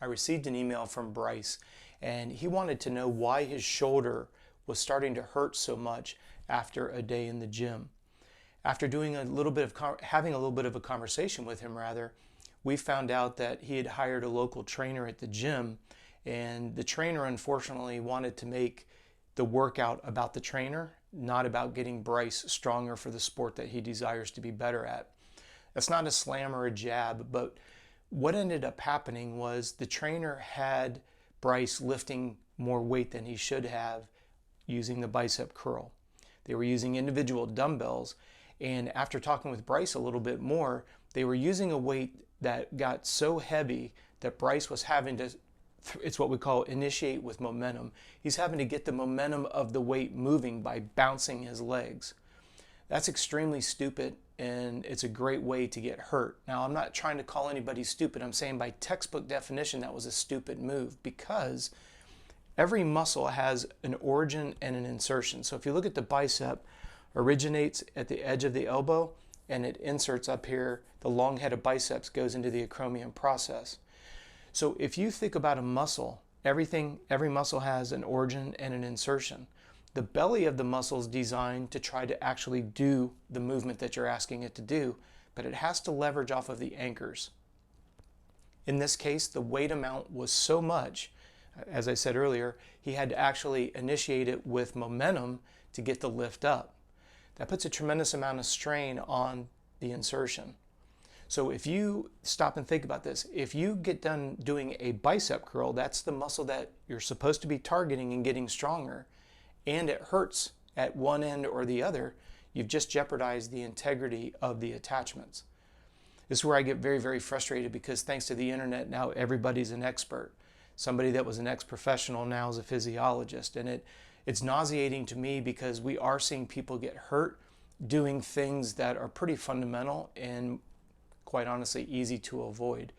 received an email from Bryce, and he wanted to know why his shoulder was starting to hurt so much after a day in the gym. After doing having a little bit of a conversation with him, we found out that he had hired a local trainer at the gym, and the trainer unfortunately wanted to make the workout about the trainer, not about getting Bryce stronger for the sport that he desires to be better at. That's not a slam or a jab, but what ended up happening was the trainer had Bryce lifting more weight than he should have using the bicep curl. They were using individual dumbbells, and after talking with Bryce a little bit more, they were using a weight that got so heavy that Bryce was having to, it's what we call initiate with momentum. He's having to get the momentum of the weight moving by bouncing his legs. That's extremely stupid, and it's a great way to get hurt. Now, I'm not trying to call anybody stupid. I'm saying by textbook definition, that was a stupid move, because every muscle has an origin and an insertion. So if you look at the bicep, originates at the edge of the elbow and it inserts up here. The long head of biceps goes into the acromion process. So if you think about a muscle, every muscle has an origin and an insertion. The belly of the muscle is designed to try to actually do the movement that you're asking it to do, but it has to leverage off of the anchors. In this case, the weight amount was so much, as I said earlier, he had to actually initiate it with momentum to get the lift up. That puts a tremendous amount of strain on the insertion. So if you stop and think about this, if you get done doing a bicep curl, that's the muscle that you're supposed to be targeting and getting stronger, and it hurts at one end or the other, you've just jeopardized the integrity of the attachments. This is where I get very, very frustrated, because thanks to the internet, now everybody's an expert. Somebody that was an ex-professional now is a physiologist, and it's nauseating to me, because we are seeing people get hurt doing things that are pretty fundamental and quite honestly easy to avoid.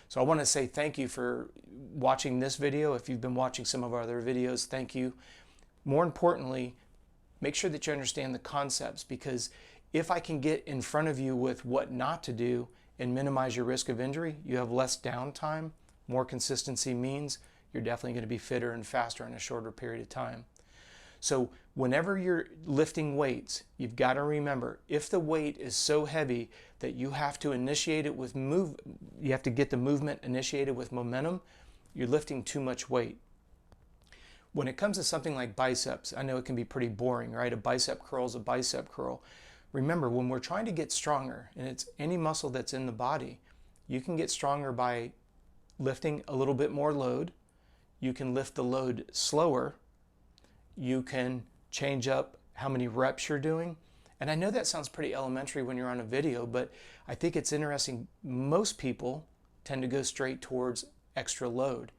So I want to say thank you for watching this video. If you've been watching some of our other videos, thank you. More importantly, make sure that you understand the concepts, because if I can get in front of you with what not to do and minimize your risk of injury, you have less downtime. More consistency means you're definitely going to be fitter and faster in a shorter period of time. So whenever you're lifting weights, you've got to remember, if the weight is so heavy that you have to initiate it with you have to get the movement initiated with momentum, you're lifting too much weight. When it comes to something like biceps, I know it can be pretty boring, right? A bicep curl is a bicep curl. Remember, when we're trying to get stronger, and it's any muscle that's in the body, you can get stronger by lifting a little bit more load. You can lift the load slower. You can change up how many reps you're doing. And I know that sounds pretty elementary when you're on a video, but I think it's interesting. Most people tend to go straight towards extra load.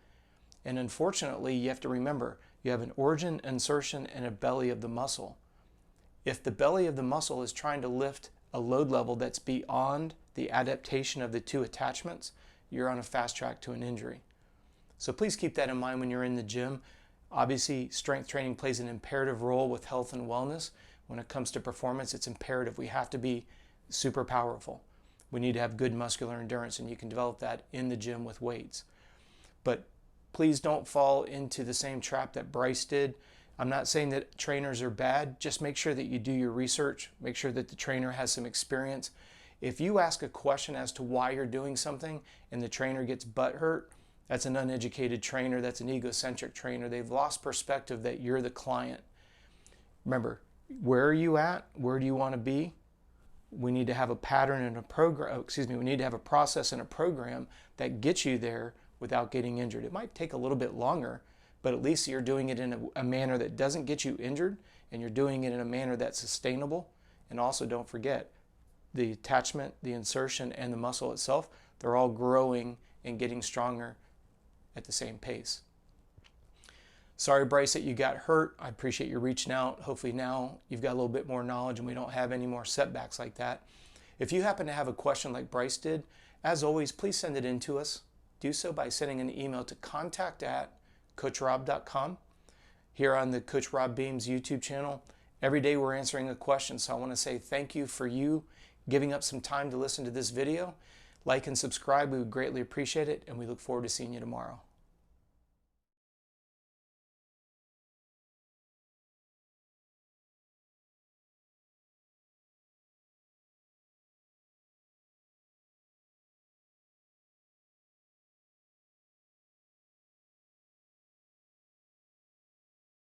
And unfortunately, you have to remember, you have an origin, insertion, and a belly of the muscle. If the belly of the muscle is trying to lift a load level that's beyond the adaptation of the two attachments, you're on a fast track to an injury. So please keep that in mind when you're in the gym. Obviously, strength training plays an imperative role with health and wellness. When it comes to performance, it's imperative. We have to be super powerful. We need to have good muscular endurance, and you can develop that in the gym with weights. But please don't fall into the same trap that Bryce did. I'm not saying that trainers are bad. Just make sure that you do your research. Make sure that the trainer has some experience. If you ask a question as to why you're doing something and the trainer gets butthurt, that's an uneducated trainer. That's an egocentric trainer. They've lost perspective that you're the client. Remember, where are you at? Where do you want to be? We need to have a pattern and a program. We need to have a process and a program that gets you there without getting injured. It might take a little bit longer, but at least you're doing it in a manner that doesn't get you injured, and you're doing it in a manner that's sustainable. And also, don't forget, the attachment, the insertion, and the muscle itself, they're all growing and getting stronger at the same pace. Sorry, Bryce, that you got hurt. I appreciate you reaching out. Hopefully now you've got a little bit more knowledge and we don't have any more setbacks like that. If you happen to have a question like Bryce did, as always, please send it in to us. Do so by sending an email to contact@coachrobb.com. Here on the Coach Robb Beams YouTube channel, every day we're answering a question. So I want to say thank you for you giving up some time to listen to this video. Like and subscribe. We would greatly appreciate it, and we look forward to seeing you tomorrow.